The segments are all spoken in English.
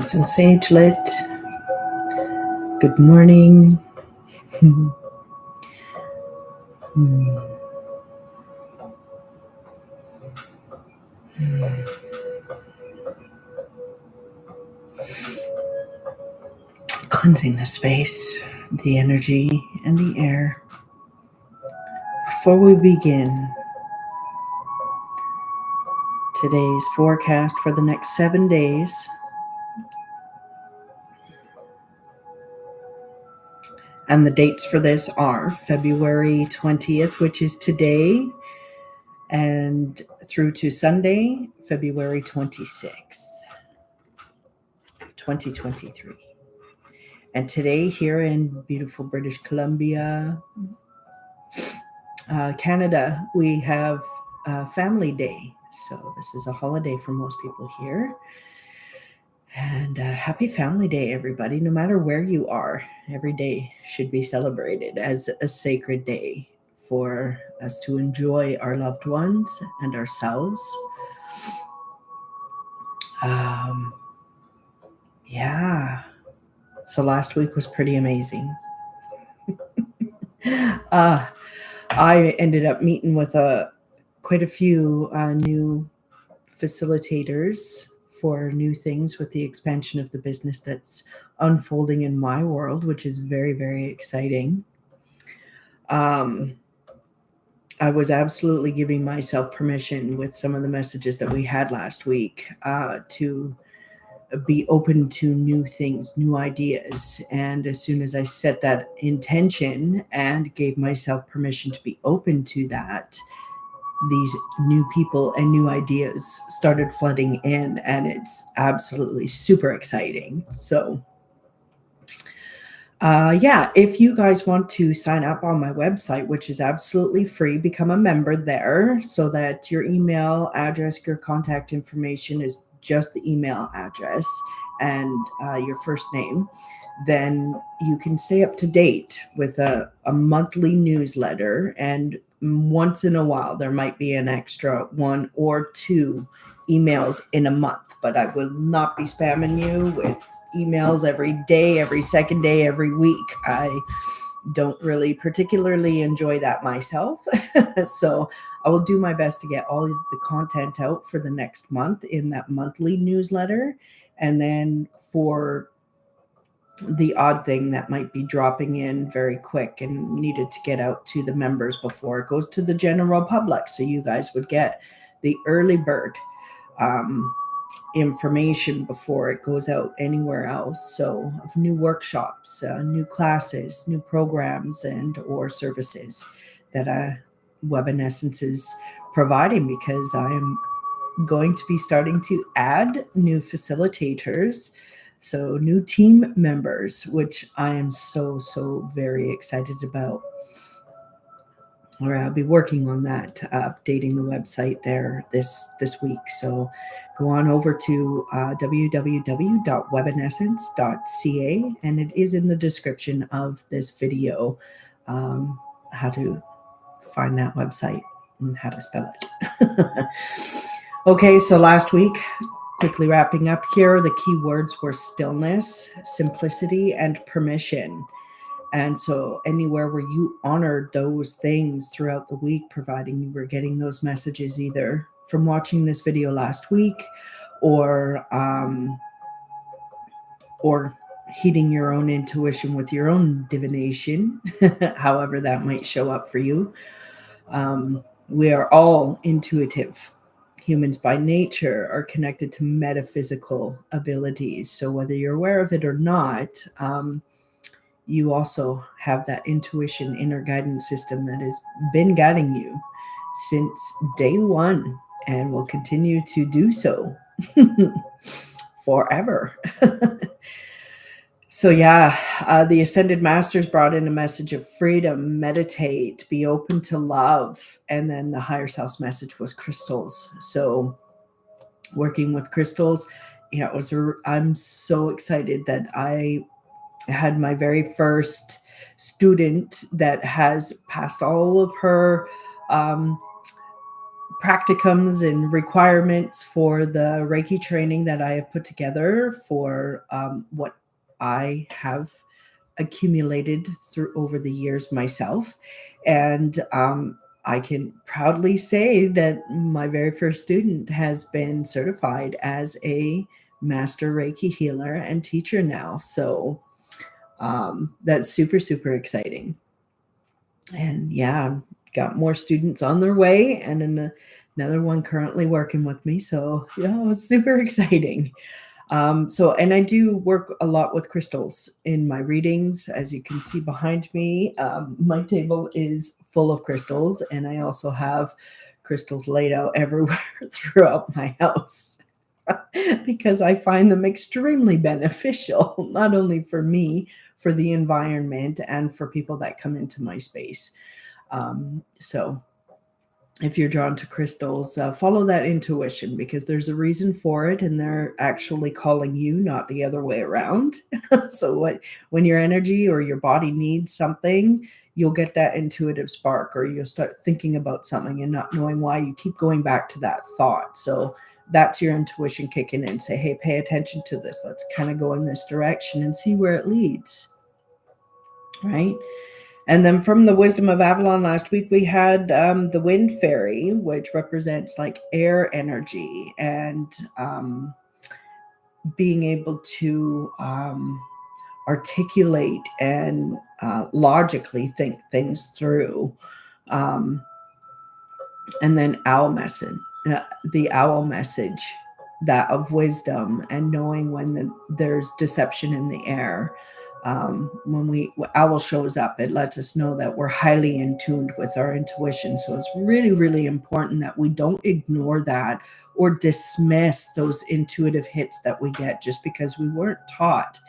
Some sage lit. Good morning. Cleansing the space, the energy, and the air. Before we begin, today's forecast for the next 7 days. And the dates for this are February 20th, which is today, and through to Sunday, February 26th, 2023. And today, here in beautiful British Columbia, Canada, we have Family Day. So this is a holiday for most people here. And happy Family Day, everybody. No matter where you are, every day should be celebrated as a sacred day for us to enjoy our loved ones and ourselves. Yeah. So last week was pretty amazing. I ended up meeting with quite a few new facilitators for new things with the expansion of the business that's unfolding in my world, which is very, very exciting. I was absolutely giving myself permission with some of the messages that we had last week to be open to new things, new ideas. And as soon as I set that intention and gave myself permission to be open to that, these new people and new ideas started flooding in, and it's absolutely super exciting. So if you guys want to sign up on my website, which is absolutely free, become a member there so that your email address, your contact information is just the email address and your first name. Then you can stay up to date with a monthly newsletter, and once in a while there might be an extra 1 or 2 emails in a month, but I will not be spamming you with emails every day, every second day, every week. I don't really particularly enjoy that myself. So I will do my best to get all the content out for the next month in that monthly newsletter. And then for the odd thing that might be dropping in very quick and needed to get out to the members before it goes to the general public, so you guys would get the early bird information before it goes out anywhere else. So of new workshops, new classes, new programs, and or services that Webinescence is providing, because I am going to be starting to add new facilitators, so new team members, which I am so very excited about. Or I'll be working on that, updating the website there this week. So go on over to www.webinescence.ca, and it is in the description of this video how to find that website and how to spell it. Okay, so last week, quickly wrapping up here, the key words were stillness, simplicity, and permission. And so anywhere where you honored those things throughout the week, providing you were getting those messages either from watching this video last week or heeding your own intuition with your own divination, however that might show up for you. We are all intuitive. Humans by nature are connected to metaphysical abilities. So whether you're aware of it or not, you also have that intuition, inner guidance system that has been guiding you since day one and will continue to do so forever. So the Ascended Masters brought in a message of freedom, meditate, be open to love. And then the Higher Self's message was crystals. So working with crystals, I'm so excited that I had my very first student that has passed all of her practicums and requirements for the Reiki training that I have put together for what I have accumulated through over the years myself. And I can proudly say that my very first student has been certified as a master Reiki healer and teacher now. So that's super, super exciting. And yeah, got more students on their way and another one currently working with me. So yeah, it's super exciting. And I do work a lot with crystals in my readings. As you can see behind me, my table is full of crystals, and I also have crystals laid out everywhere throughout my house because I find them extremely beneficial, not only for me, for the environment, and for people that come into my space. So if you're drawn to crystals, follow that intuition because there's a reason for it, and they're actually calling you, not the other way around. So when your energy or your body needs something, you'll get that intuitive spark, or you'll start thinking about something and not knowing why. You keep going back to that thought. So that's your intuition kicking in. Say, hey, pay attention to this. Let's kind of go in this direction and see where it leads. Right? And then from the Wisdom of Avalon last week, we had the Wind Fairy, which represents like air energy and being able to articulate and logically think things through. And then the owl message, that of wisdom and knowing when there's deception in the air. When owl shows up, it lets us know that we're highly in tuned with our intuition. So it's really, really important that we don't ignore that or dismiss those intuitive hits that we get just because we weren't taught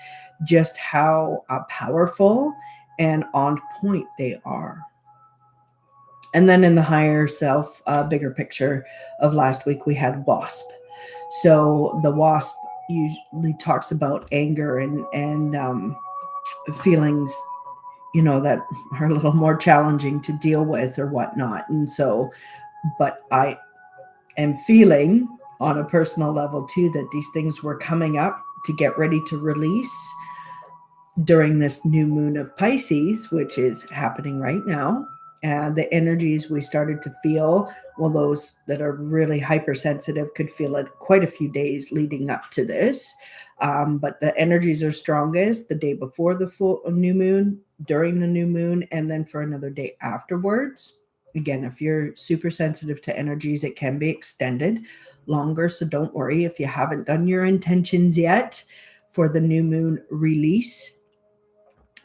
just how powerful and on point they are. And then in the higher self, bigger picture of last week, we had WASP. So the WASP usually talks about anger and feelings, that are a little more challenging to deal with or whatnot. And so, but I am feeling on a personal level too that these things were coming up to get ready to release during this new moon of Pisces, which is happening right now. And the energies we started to feel, well, those that are really hypersensitive could feel it quite a few days leading up to this. But the energies are strongest the day before the full new moon, during the new moon, and then for another day afterwards. Again, if you're super sensitive to energies, it can be extended longer. So don't worry if you haven't done your intentions yet for the new moon release.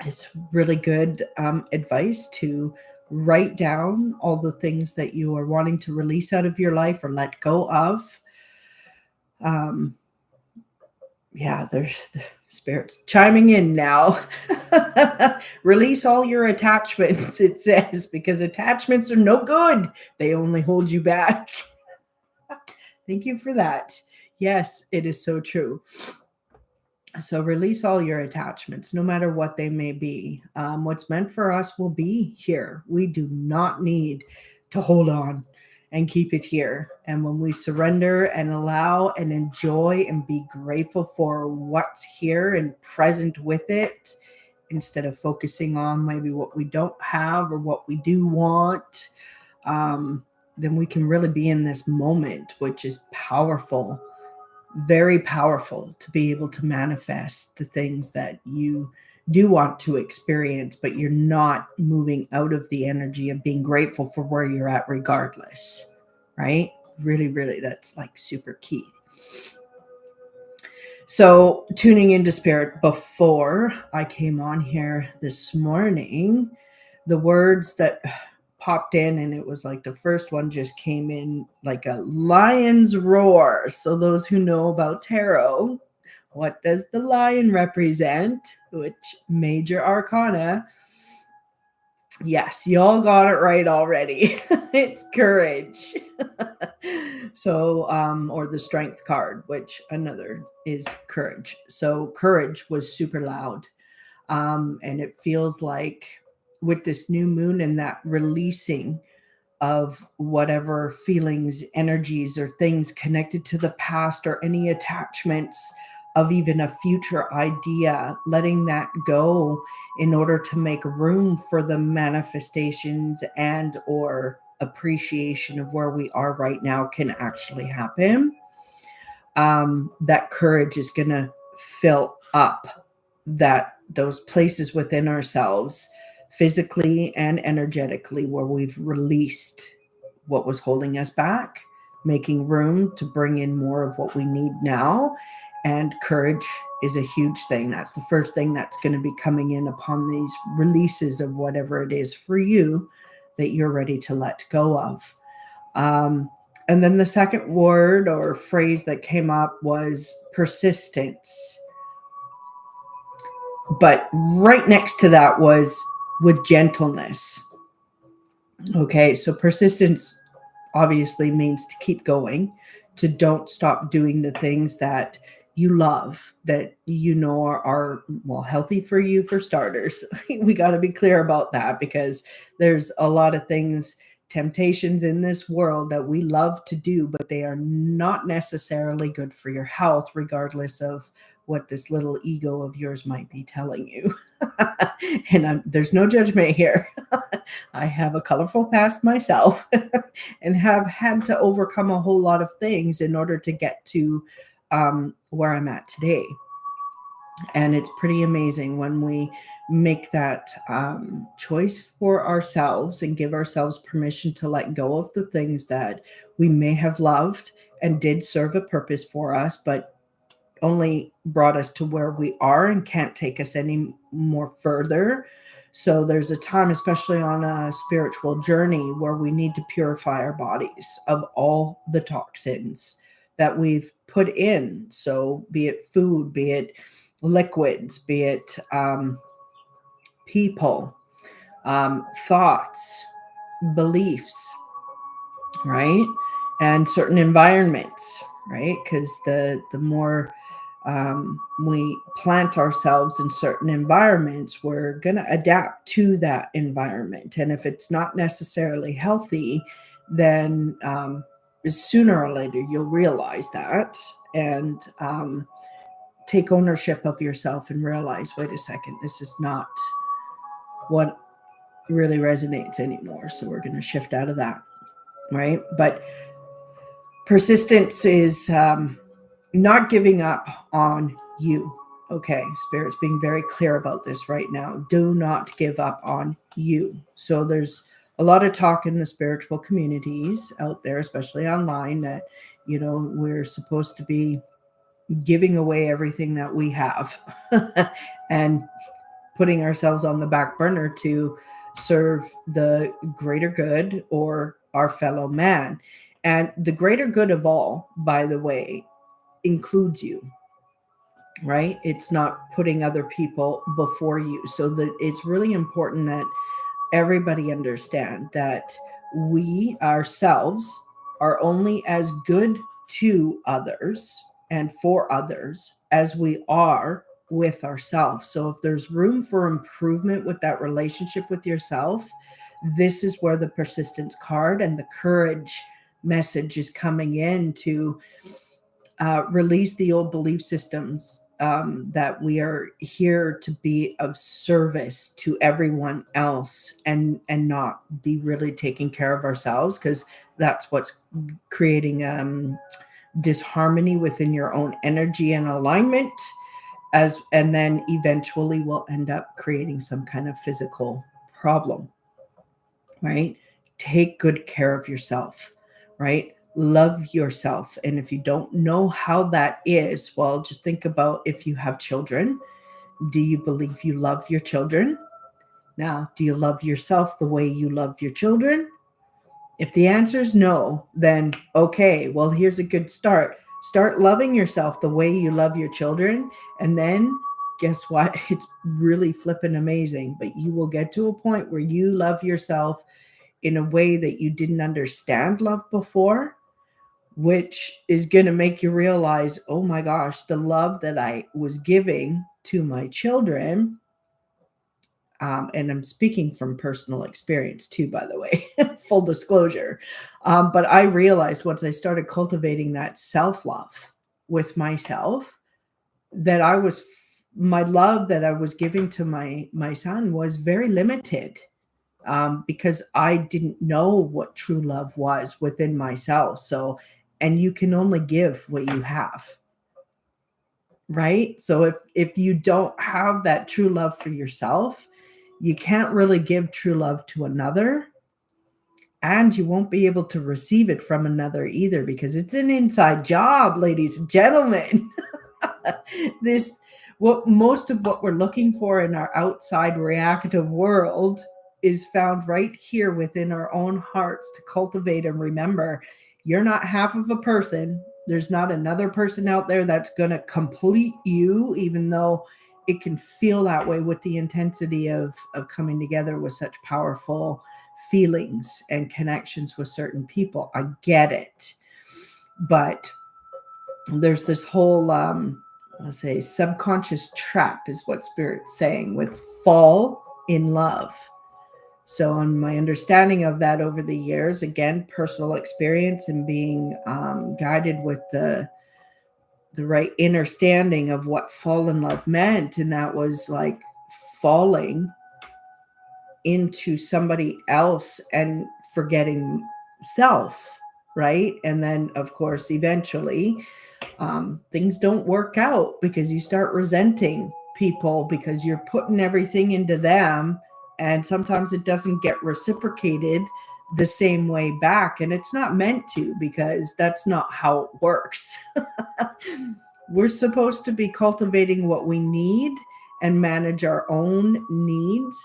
It's really good advice to write down all the things that you are wanting to release out of your life or let go of. There's the spirits chiming in now. Release all your attachments, it says, because attachments are no good. They only hold you back. Thank you for that. Yes, it is so true. So release all your attachments, no matter what they may be. What's meant for us will be here. We do not need to hold on and keep it here. And when we surrender and allow and enjoy and be grateful for what's here and present with it, instead of focusing on maybe what we don't have or what we do want, then we can really be in this moment, which is powerful. Very powerful to be able to manifest the things that you do want to experience, but you're not moving out of the energy of being grateful for where you're at regardless, right? Really, really, that's like super key. So tuning into spirit before I came on here this morning, the words that popped in, and it was like the first one just came in like a lion's roar. So those who know about tarot, what does the lion represent? Which major arcana? Yes, y'all got it right already. It's courage. So, or the strength card, which another is courage. So courage was super loud. And it feels like with this new moon and that releasing of whatever feelings, energies, or things connected to the past, or any attachments of even a future idea, letting that go in order to make room for the manifestations and or appreciation of where we are right now can actually happen. That courage is going to fill up those places within ourselves, physically and energetically, where we've released what was holding us back, making room to bring in more of what we need now. And courage is a huge thing. That's the first thing that's going to be coming in upon these releases of whatever it is for you that you're ready to let go of. And then the second word or phrase that came up was persistence. But right next to that was with gentleness. Okay, so persistence obviously means to keep going, to don't stop doing the things that you love, that you know are well, healthy for you, for starters. We got to be clear about that, because there's a lot of things, temptations in this world that we love to do, but they are not necessarily good for your health, regardless of what this little ego of yours might be telling you. And there's no judgment here. I have a colorful past myself and have had to overcome a whole lot of things in order to get to where I'm at today. And it's pretty amazing when we make that choice for ourselves and give ourselves permission to let go of the things that we may have loved and did serve a purpose for us, but only brought us to where we are and can't take us any more further. So there's a time, especially on a spiritual journey, where we need to purify our bodies of all the toxins that we've put in. So be it food, be it liquids, be it people, thoughts, beliefs, right? And certain environments, right? Because the more we plant ourselves in certain environments, we're going to adapt to that environment. And if it's not necessarily healthy, then sooner or later you'll realize that, and take ownership of yourself and realize, wait a second, this is not what really resonates anymore. So we're going to shift out of that, right? But persistence is not giving up on you. Okay, Spirit's being very clear about this right now. Do not give up on you. So there's a lot of talk in the spiritual communities out there, especially online, that, you know, we're supposed to be giving away everything that we have and putting ourselves on the back burner to serve the greater good or our fellow man. And the greater good of all, by the way, includes you, right? It's not putting other people before you. So that it's really important that everybody understand that we ourselves are only as good to others and for others as we are with ourselves. So if there's room for improvement with that relationship with yourself, this is where the persistence card and the courage message is coming in to release the old belief systems, that we are here to be of service to everyone else, and not be really taking care of ourselves, because that's what's creating disharmony within your own energy and alignment, and then eventually will end up creating some kind of physical problem, right? Take good care of yourself, right? Love yourself. And if you don't know how that is, well, just think about if you have children. Do you believe you love your children? Now, do you love yourself the way you love your children? If the answer is no, then okay, well, here's a good start. Start loving yourself the way you love your children. And then guess what? It's really flipping amazing. But you will get to a point where you love yourself in a way that you didn't understand love before, which is going to make you realize, oh my gosh, the love that I was giving to my children, And I'm speaking from personal experience too, by the way, full disclosure. But I realized once I started cultivating that self-love with myself, that my love that I was giving to my son was very limited, because I didn't know what true love was within myself. So, and you can only give what you have, right? So if you don't have that true love for yourself, you can't really give true love to another, and you won't be able to receive it from another either, because it's an inside job, ladies and gentlemen. this what most of what we're looking for in our outside reactive world is found right here within our own hearts, to cultivate and remember you're not half of a person. There's not another person out there that's going to complete you, even though it can feel that way with the intensity of coming together with such powerful feelings and connections with certain people. I get it. But there's this whole let's say subconscious trap is what spirit's saying with fall in love. So in my understanding of that over the years, again, personal experience and being guided with the right understanding of what fall in love meant, and that was like falling into somebody else and forgetting self, right? And then of course eventually things don't work out because you start resenting people because you're putting everything into them, and sometimes it doesn't get reciprocated the same way back, and it's not meant to, because that's not how it works. We're supposed to be cultivating what we need and manage our own needs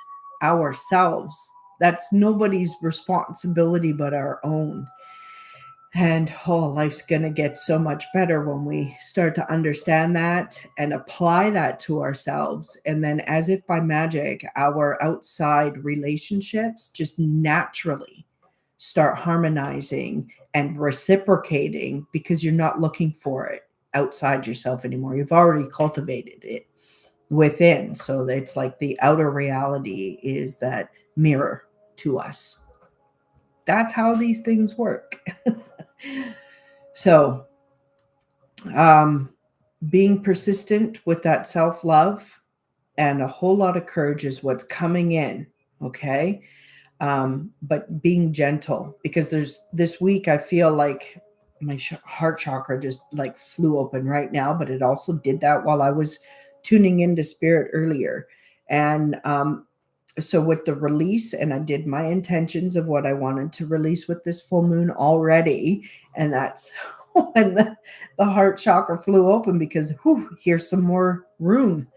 ourselves. That's nobody's responsibility but our own. And oh, life's going to get so much better when we start to understand that and apply that to ourselves. And then, as if by magic, our outside relationships just naturally start harmonizing and reciprocating, because you're not looking for it outside yourself anymore. You've already cultivated it within. So it's like the outer reality is that mirror to us. That's how these things work. So, being persistent with that self love and a whole lot of courage is what's coming in. Okay. But being gentle, because there's this week, I feel like my heart chakra just like flew open right now, but it also did that while I was tuning into spirit earlier. And so with the release, and I did my intentions of what I wanted to release with this full moon already, and that's when the heart chakra flew open, because here's some more room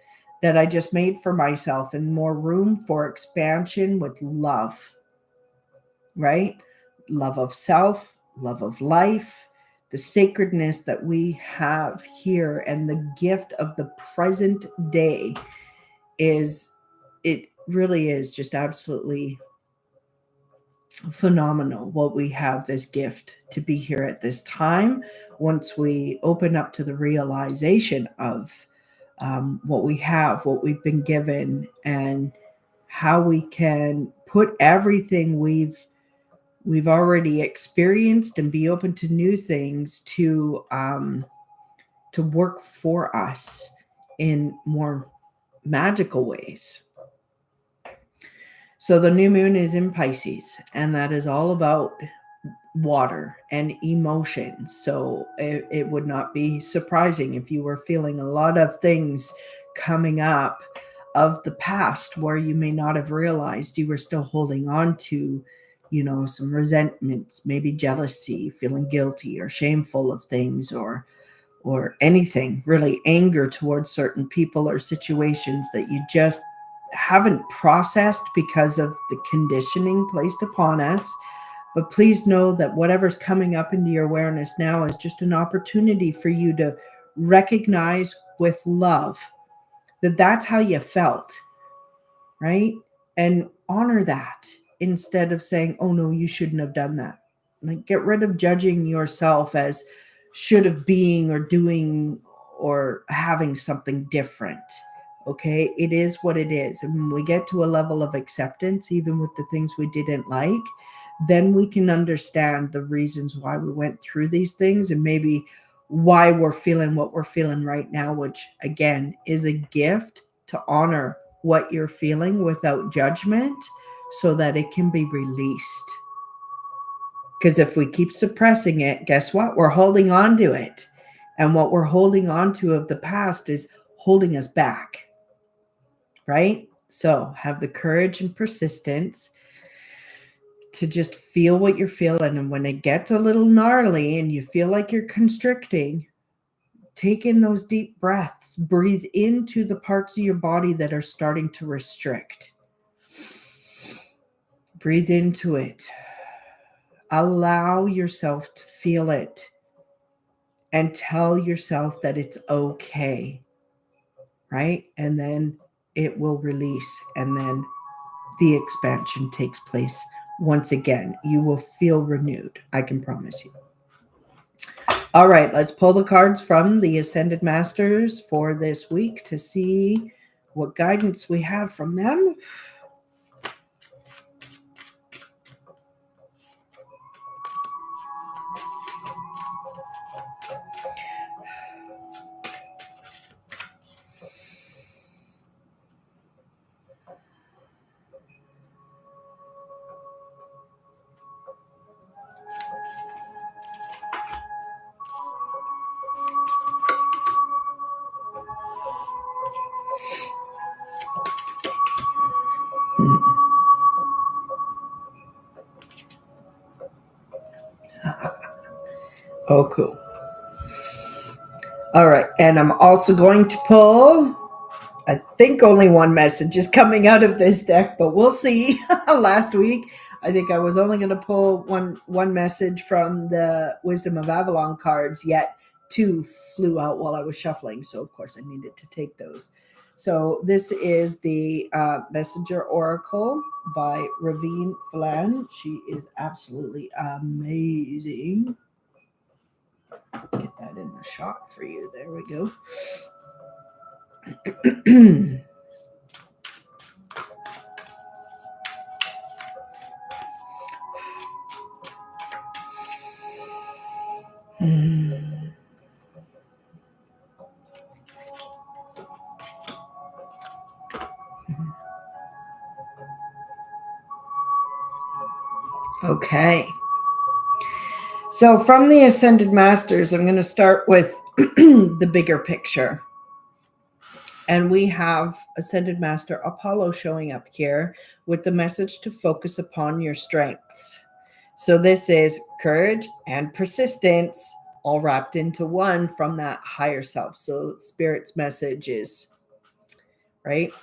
that I just made for myself, and more room for expansion with love, right? Love of self, love of life, the sacredness that we have here, and the gift of the present day is, it really is just absolutely phenomenal what we have this gift to be here at this time, once we open up to the realization of what we have, what we've been given, and how we can put everything we've already experienced and be open to new things to work for us in more magical ways. So the new moon is in Pisces, and that is all about water and emotions. So it would not be surprising if you were feeling a lot of things coming up of the past where you may not have realized you were still holding on to, some resentments, maybe jealousy, feeling guilty or shameful of things, or anything, really anger towards certain people or situations that you just haven't processed because of the conditioning placed upon us. But please know that whatever's coming up into your awareness now is just an opportunity for you to recognize with love that that's how you felt, right? And honor that, instead of saying, oh no, you shouldn't have done that. Like, get rid of judging yourself as should have being or doing or having something different. Okay, it is what it is. And when we get to a level of acceptance, even with the things we didn't like, then we can understand the reasons why we went through these things and maybe why we're feeling what we're feeling right now, which again is a gift to honor what you're feeling without judgment so that it can be released. Because if we keep suppressing it, guess what? We're holding on to it. And what we're holding on to of the past is holding us back, right? So have the courage and persistence to just feel what you're feeling. And when it gets a little gnarly and you feel like you're constricting, take in those deep breaths. Breathe into the parts of your body that are starting to restrict. Breathe into it. Allow yourself to feel it and tell yourself that it's okay, right? And then it will release, and then the expansion takes place once again. You will feel renewed, I can promise you. All right, let's pull the cards from the Ascended Masters for this week to see what guidance we have from them. Oh, cool. All right, and I'm also going to pull, I think only one message is coming out of this deck, but we'll see. Last week, I think I was only going to pull one message from the Wisdom of Avalon cards, yet two flew out while I was shuffling. So, of course, I needed to take those. So, this is the Messenger Oracle by Ravine Flan. She is absolutely amazing. Get that in the shot for you. There we go. Okay. So from the Ascended Masters, I'm going to start with the bigger picture. And we have Ascended Master Apollo showing up here with the message to focus upon your strengths. So this is courage and persistence all wrapped into one from that higher self. So Spirit's message is right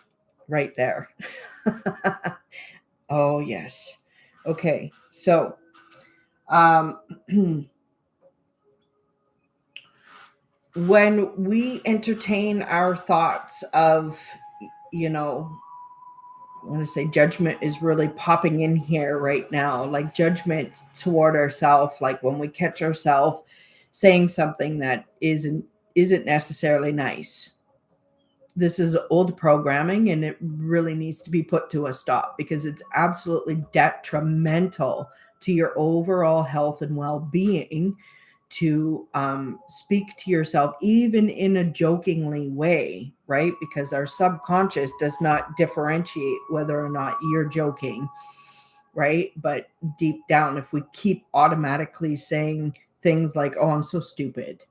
there. Oh, yes. Okay. So when we entertain our thoughts of, I want to say judgment is really popping in here right now, like judgment toward ourselves, like when we catch ourselves saying something that isn't necessarily nice. This is old programming and it really needs to be put to a stop because it's absolutely detrimental to your overall health and well-being to speak to yourself even in a jokingly way, right? Because our subconscious does not differentiate whether or not you're joking, right? But deep down, if we keep automatically saying things like, oh, I'm so stupid.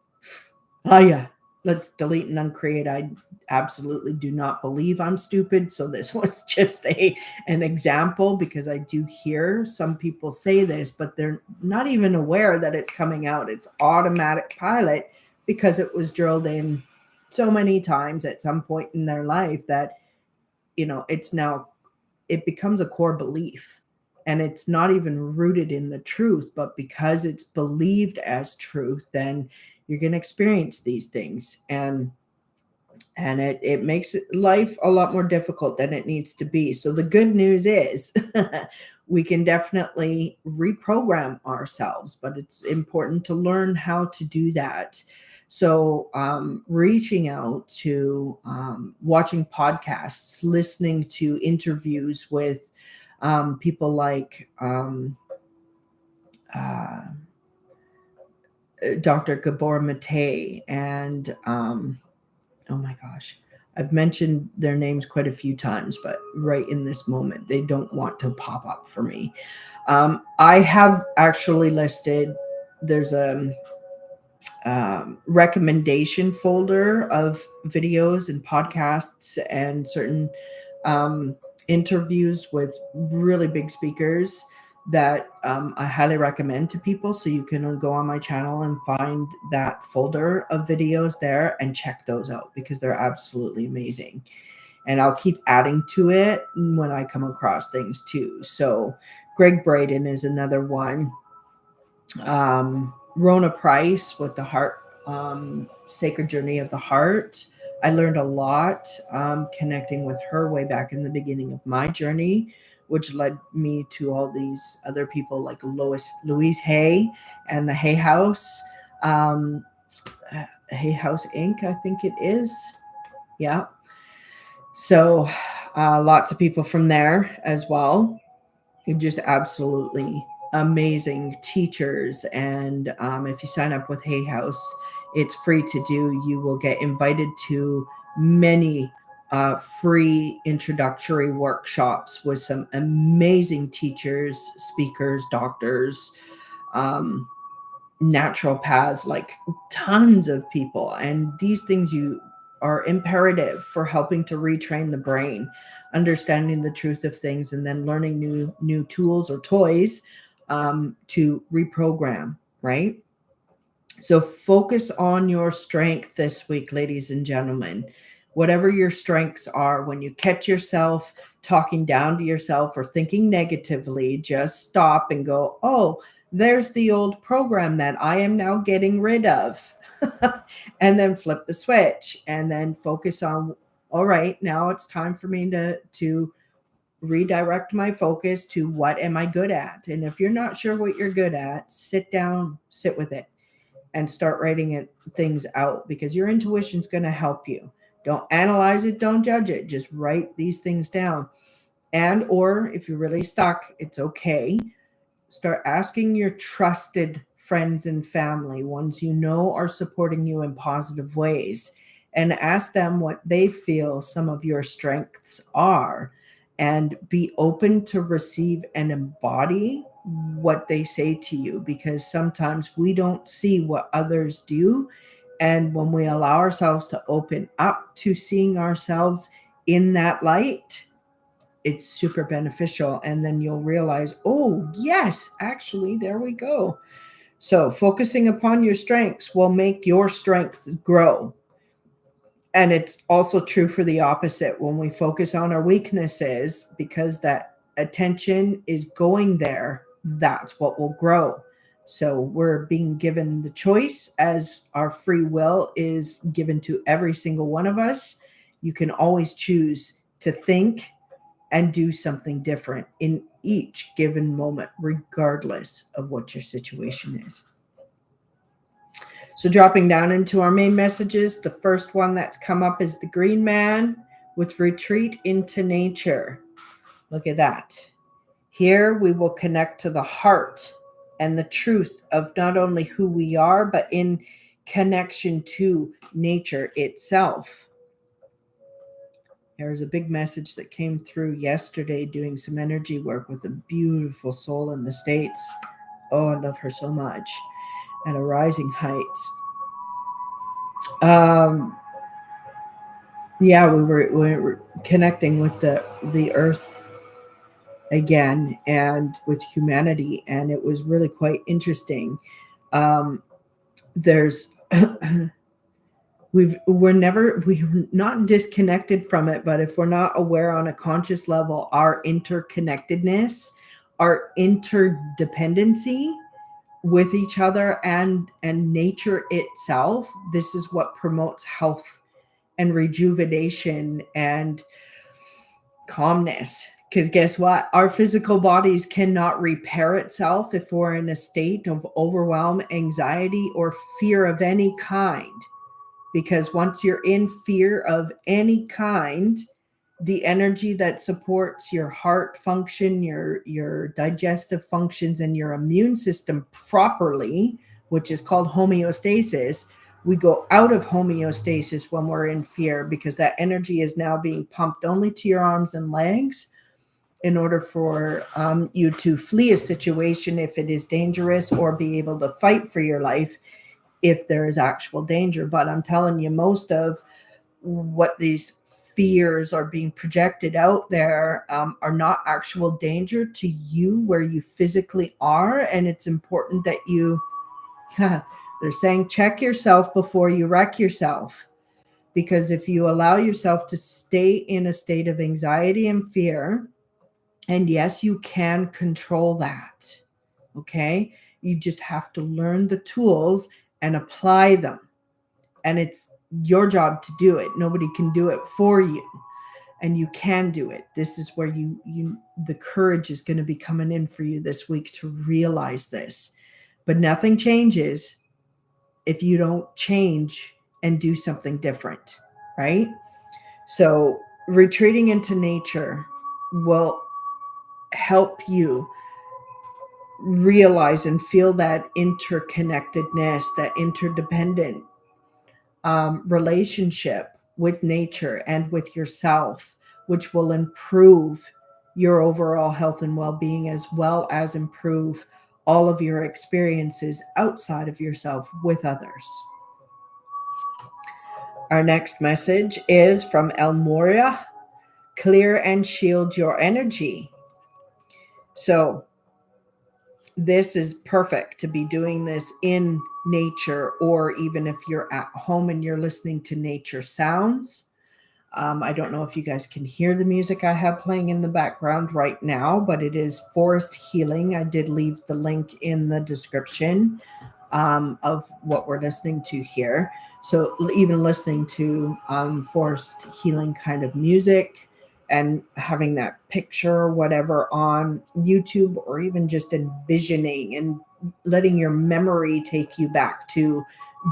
Oh, yeah. Let's delete and uncreate. I absolutely do not believe I'm stupid. So this was just an example because I do hear some people say this, but they're not even aware that it's coming out. It's automatic pilot because it was drilled in so many times at some point in their life that, it becomes a core belief. And it's not even rooted in the truth, but because it's believed as truth, then you're going to experience these things. And it makes life a lot more difficult than it needs to be. So the good news is we can definitely reprogram ourselves, but it's important to learn how to do that. So reaching out to watching podcasts, listening to interviews with people like uh, Dr. Gabor Mate and oh my gosh, I've mentioned their names quite a few times, but right in this moment, they don't want to pop up for me. I have actually listed, there's a recommendation folder of videos and podcasts and certain um, interviews with really big speakers that I highly recommend to people. So you can go on my channel and find that folder of videos there and check those out because they're absolutely amazing. And I'll keep adding to it when I come across things too. So Greg Braden is another one. Rona Price with the Heart, Sacred Journey of the Heart. I learned a lot connecting with her way back in the beginning of my journey, which led me to all these other people like Louise Hay and the Hay House, um, Hay House Inc. I think it is. Yeah. So lots of people from there as well. Just absolutely amazing teachers. And if you sign up with Hay House, it's free to do. You will get invited to many free introductory workshops with some amazing teachers, speakers, doctors, um, naturopaths, like tons of people. And these things you are imperative for helping to retrain the brain, understanding the truth of things, and then learning new tools or toys to reprogram, right? So focus on your strength this week, ladies and gentlemen. Whatever your strengths are, when you catch yourself talking down to yourself or thinking negatively, just stop and go, oh, there's the old program that I am now getting rid of. And then flip the switch and then focus on, all right, now it's time for me to redirect my focus to what am I good at? And if you're not sure what you're good at, sit down, sit with it and start writing things out because your intuition is going to help you. Don't analyze it, don't judge it. Just write these things down. And or if you're really stuck, it's okay. Start asking your trusted friends and family, ones you know are supporting you in positive ways, and ask them what they feel some of your strengths are and be open to receive and embody what they say to you because sometimes we don't see what others do. And when we allow ourselves to open up to seeing ourselves in that light, it's super beneficial. And then you'll realize, oh, yes, actually, there we go. So, focusing upon your strengths will make your strength grow. And it's also true for the opposite when we focus on our weaknesses because that attention is going there, that's what will grow. So, we're being given the choice as our free will is given to every single one of us. You can always choose to think and do something different in each given moment, regardless of what your situation is. So, dropping down into our main messages, the first one that's come up is the Green Man with retreat into nature. Look at that. Here we will connect to the heart and the truth of not only who we are, but in connection to nature itself. There's a big message that came through yesterday doing some energy work with a beautiful soul in the States. Oh, I love her so much. At a Rising Heights. Yeah, we were connecting with the earth again and with humanity, and it was really quite interesting. There's we're not disconnected from it, but if we're not aware on a conscious level, our interconnectedness, our interdependency with each other and nature itself, this is what promotes health and rejuvenation and calmness, Because guess what? Our physical bodies cannot repair itself if we're in a state of overwhelm, anxiety, or fear of any kind. Because once you're in fear of any kind, the energy that supports your heart function, your digestive functions, and your immune system properly, which is called homeostasis, we go out of homeostasis when we're in fear, because that energy is now being pumped only to your arms and legs in order for you to flee a situation if it is dangerous, or be able to fight for your life if there is actual danger. But I'm telling you, most of what these fears are being projected out there are not actual danger to you where you physically are. And it's important that you, they're saying, check yourself before you wreck yourself. Because if you allow yourself to stay in a state of anxiety and fear, and yes, you can control that. Okay. You just have to learn the tools and apply them. And it's your job to do it. Nobody can do it for you. And you can do it. This is where the courage is going to be coming in for you this week to realize this. But nothing changes if you don't change and do something different, right? So retreating into nature will help you realize and feel that interconnectedness, that interdependent relationship with nature and with yourself, which will improve your overall health and well-being, as well as improve all of your experiences outside of yourself with others. Our next message is from El Moria: clear and shield your energy. So this is perfect to be doing this in nature, or even if you're at home and you're listening to nature sounds. I don't know if you guys can hear the music I have playing in the background right now, but it is Forest Healing. I did leave the link in the description of what we're listening to here. So even listening to Forest Healing kind of music, and having that picture or whatever on YouTube, or even just envisioning and letting your memory take you back to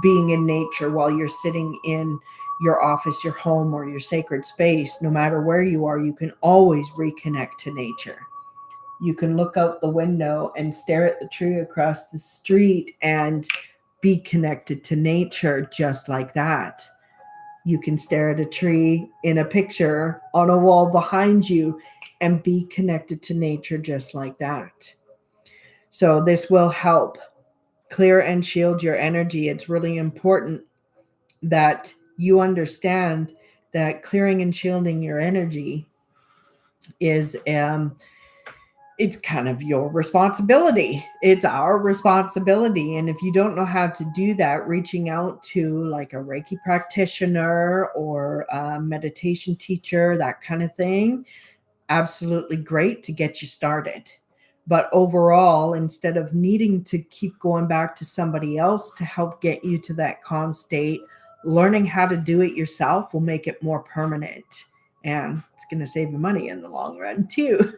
being in nature while you're sitting in your office, your home, or your sacred space. No matter where you are, you can always reconnect to nature. You can look out the window and stare at the tree across the street and be connected to nature just like that. You can stare at a tree in a picture on a wall behind you and be connected to nature just like that. So this will help clear and shield your energy. It's really important that you understand that clearing and shielding your energy is it's kind of your responsibility. It's our responsibility. And if you don't know how to do that, reaching out to like a Reiki practitioner or a meditation teacher, that kind of thing, absolutely great to get you started. But overall, instead of needing to keep going back to somebody else to help get you to that calm state, learning how to do it yourself will make it more permanent. And it's going to save you money in the long run too.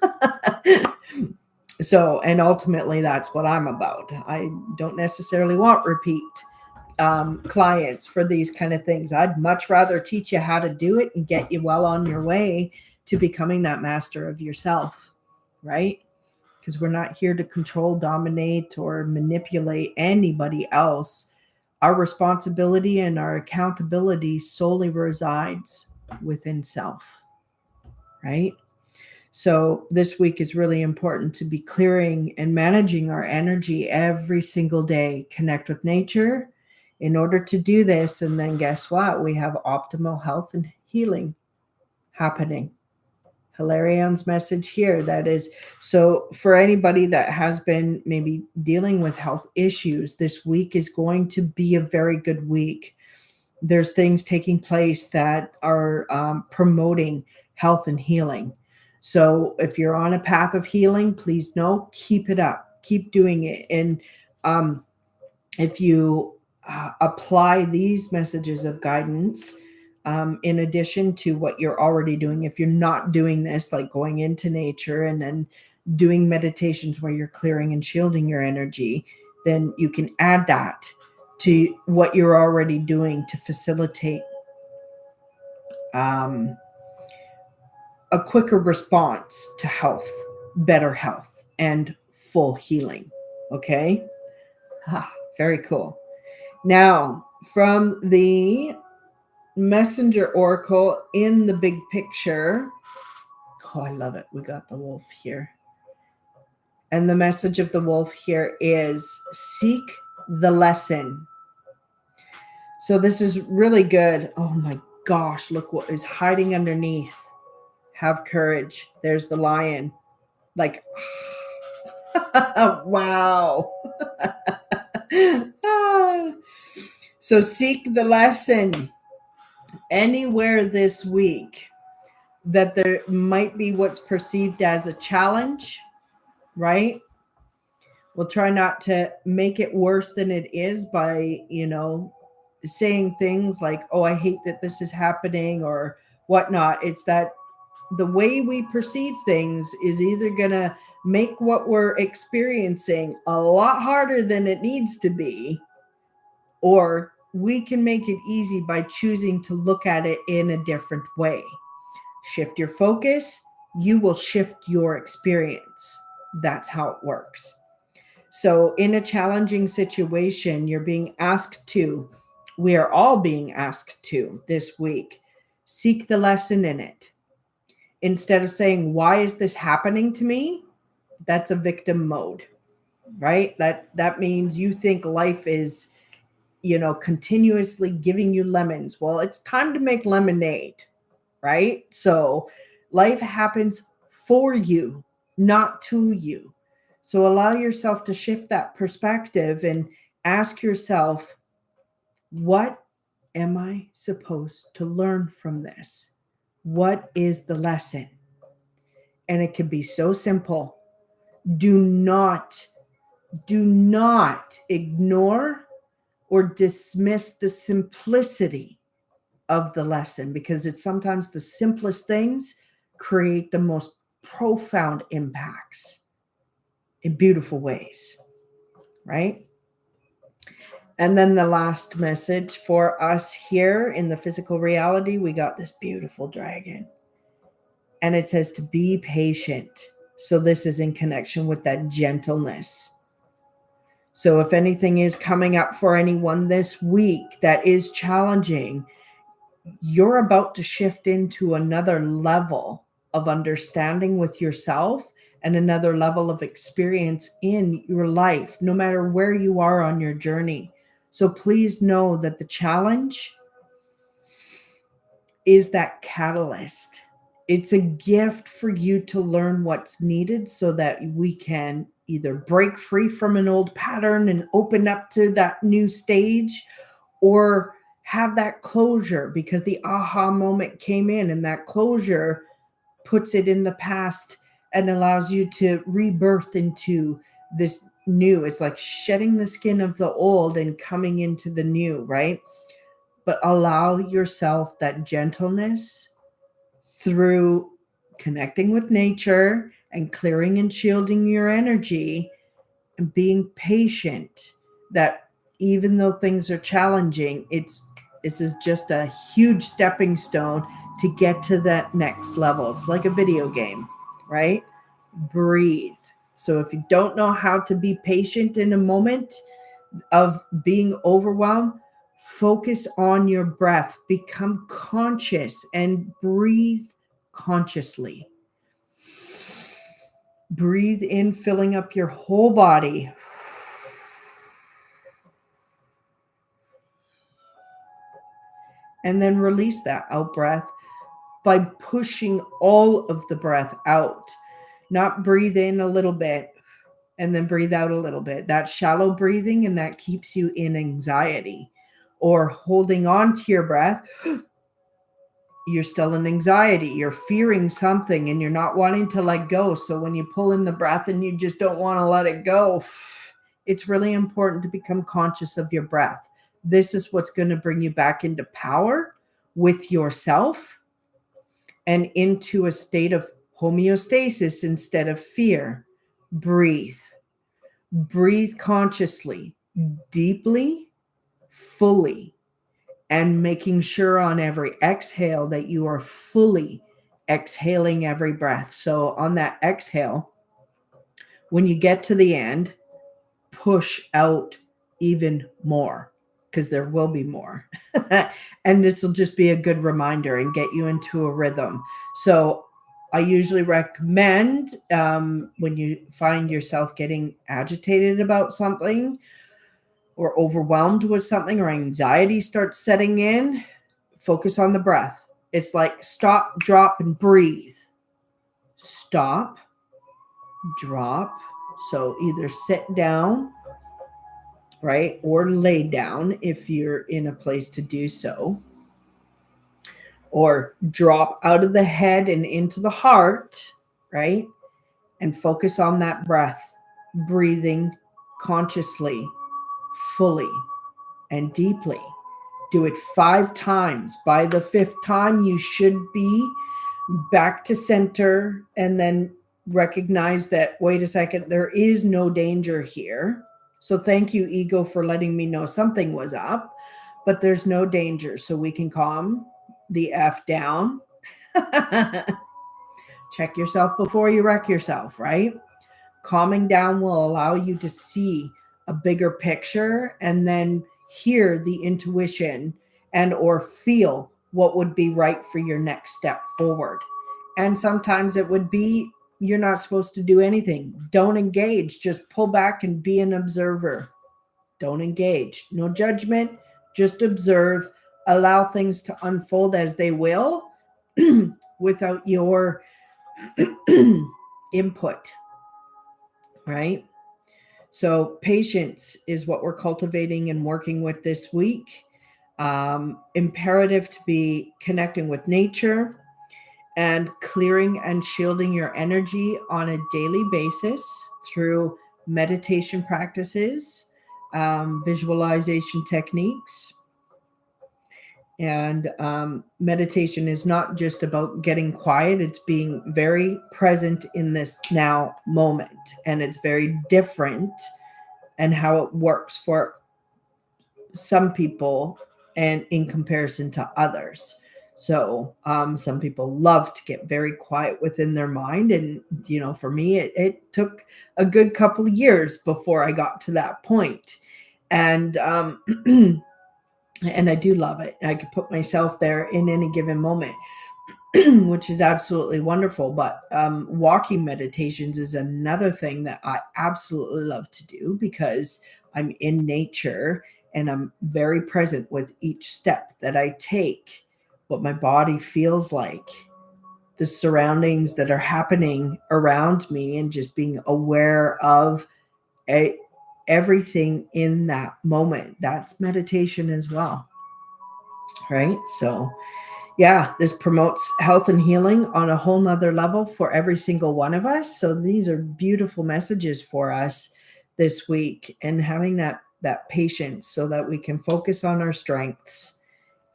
So, and ultimately that's what I'm about. I don't necessarily want repeat clients for these kind of things. I'd much rather teach you how to do it and get you well on your way to becoming that master of yourself, right? Because we're not here to control, dominate, or manipulate anybody else. Our responsibility and our accountability solely resides within self, right? So this week is really important to be clearing and managing our energy every single day. Connect with nature in order to do this. And then guess what? We have optimal health and healing happening. Hilarian's message here, that is, so for anybody that has been maybe dealing with health issues, this week is going to be a very good week. There's things taking place that are promoting health and healing. So if you're on a path of healing, please know, keep it up, keep doing it. And if you apply these messages of guidance in addition to what you're already doing. If you're not doing this, like going into nature and then doing meditations where you're clearing and shielding your energy, then you can add that to what you're already doing to facilitate a quicker response to health, better health, and full healing. Okay? Very cool. Now, from the Messenger Oracle in the big picture, oh, I love it. We got the wolf here. And the message of the wolf here is seek the lesson. So this is really good. Oh my gosh, look what is hiding underneath. Have courage. There's the lion. Like, wow. So seek the lesson anywhere this week that there might be what's perceived as a challenge, right? We'll try not to make it worse than it is by, saying things like, oh, I hate that this is happening or whatnot. It's that the way we perceive things is either going to make what we're experiencing a lot harder than it needs to be, or we can make it easy by choosing to look at it in a different way. Shift your focus, you will shift your experience. That's how it works. So in a challenging situation, you're being asked to, we are all being asked to this week, seek the lesson in it. Instead of saying, why is this happening to me? That's a victim mode, right? That means you think life is, continuously giving you lemons. Well, it's time to make lemonade, right? So life happens for you, not to you. So allow yourself to shift that perspective and ask yourself, what am I supposed to learn from this? What is the lesson? And it can be so simple. Do not ignore or dismiss the simplicity of the lesson, because it's sometimes the simplest things create the most profound impacts in beautiful ways, right? And then the last message for us here in the physical reality, we got this beautiful dragon. And it says to be patient. So this is in connection with that gentleness. So if anything is coming up for anyone this week that is challenging, you're about to shift into another level of understanding with yourself and another level of experience in your life, no matter where you are on your journey. So please know that the challenge is that catalyst. It's a gift for you to learn what's needed so that we can either break free from an old pattern and open up to that new stage, or have that closure because the aha moment came in, and that closure puts it in the past and allows you to rebirth into this new. It's like shedding the skin of the old and coming into the new, right? But allow yourself that gentleness through connecting with nature and clearing and shielding your energy and being patient, that even though things are challenging, this is just a huge stepping stone to get to that next level. It's like a video game, right? Breathe. So if you don't know how to be patient in a moment of being overwhelmed, focus on your breath. Become conscious and breathe consciously. Breathe in, filling up your whole body. And then release that out breath by pushing all of the breath out. Not breathe in a little bit and then breathe out a little bit. That's shallow breathing, and that keeps you in anxiety. Or holding on to your breath, you're still in anxiety. You're fearing something and you're not wanting to let go. So when you pull in the breath and you just don't want to let it go, it's really important to become conscious of your breath. This is what's going to bring you back into power with yourself and into a state of homeostasis instead of fear. Breathe. Breathe consciously, deeply, fully, and making sure on every exhale that you are fully exhaling every breath. So on that exhale, when you get to the end, push out even more, because there will be more. And this will just be a good reminder and get you into a rhythm. So I usually recommend when you find yourself getting agitated about something or overwhelmed with something or anxiety starts setting in, focus on the breath. It's like stop, drop, and breathe. Stop, drop. So either sit down, right, or lay down if you're in a place to do so, or drop out of the head and into the heart, right, and focus on that breath, breathing consciously, fully, and deeply. Do it 5 times. By the 5th time, you should be back to center, and then recognize that, wait a second, there is no danger here. So thank you, ego, for letting me know something was up, but there's no danger. So we can calm the F down. Check yourself before you wreck yourself, right? Calming down will allow you to see a bigger picture and then hear the intuition and or feel what would be right for your next step forward. And sometimes it would be you're not supposed to do anything. Don't engage. Just pull back and be an observer. Don't engage. No judgment. Just observe. Allow things to unfold as they will without your input, right? So patience is what we're cultivating and working with this week. Imperative to be connecting with nature and clearing and shielding your energy on a daily basis through meditation practices, visualization techniques. And meditation is not just about getting quiet, it's being very present in this now moment. And it's very different and how it works for some people and in comparison to others. So some people love to get very quiet within their mind. And, for me, it took a good couple of years before I got to that point. And, and I do love it. I could put myself there in any given moment, which is absolutely wonderful. But walking meditations is another thing that I absolutely love to do because I'm in nature and I'm very present with each step that I take, what my body feels like, the surroundings that are happening around me, and just being aware of everything in that moment. That's meditation as well, right? So yeah, this promotes health and healing on a whole nother level for every single one of us. So these are beautiful messages for us this week, and having that patience so that we can focus on our strengths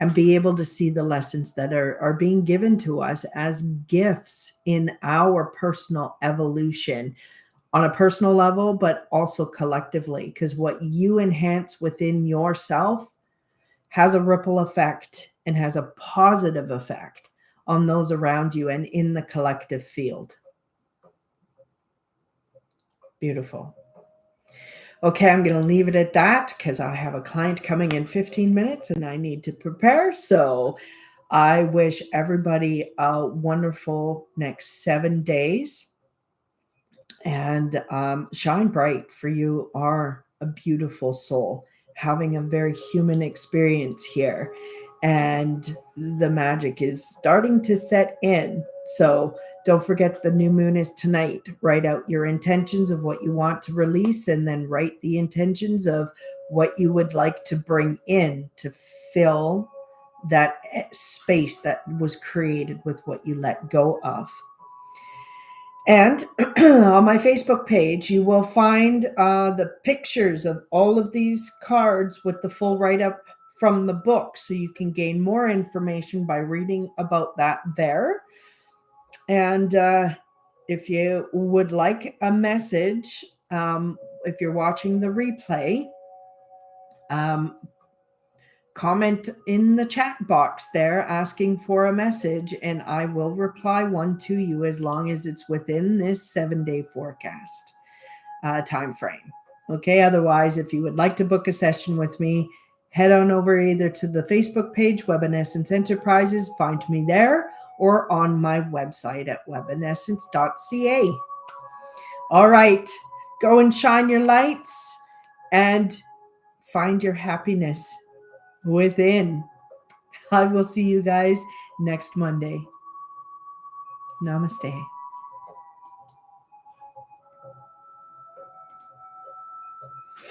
and be able to see the lessons that are being given to us as gifts in our personal evolution on a personal level, but also collectively, because what you enhance within yourself has a ripple effect and has a positive effect on those around you and in the collective field. Beautiful. Okay, I'm going to leave it at that because I have a client coming in 15 minutes and I need to prepare. So I wish everybody a wonderful next 7 days, and shine bright, for you are a beautiful soul having a very human experience here, and the magic is starting to set in. So don't forget, the new moon is tonight. Write out your intentions of what you want to release, and then write the intentions of what you would like to bring in to fill that space that was created with what you let go of. And on my Facebook page, you will find the pictures of all of these cards with the full write-up from the book. So you can gain more information by reading about that there. And if you would like a message, if you're watching the replay, comment in the chat box there asking for a message, and I will reply one to you as long as it's within this 7-day forecast time frame. Okay, otherwise, if you would like to book a session with me, head on over either to the Facebook page, Webinessence Enterprises, find me there, or on my website at webinessence.ca. All right, go and shine your lights and find your happiness within. I will see you guys next Monday. Namaste.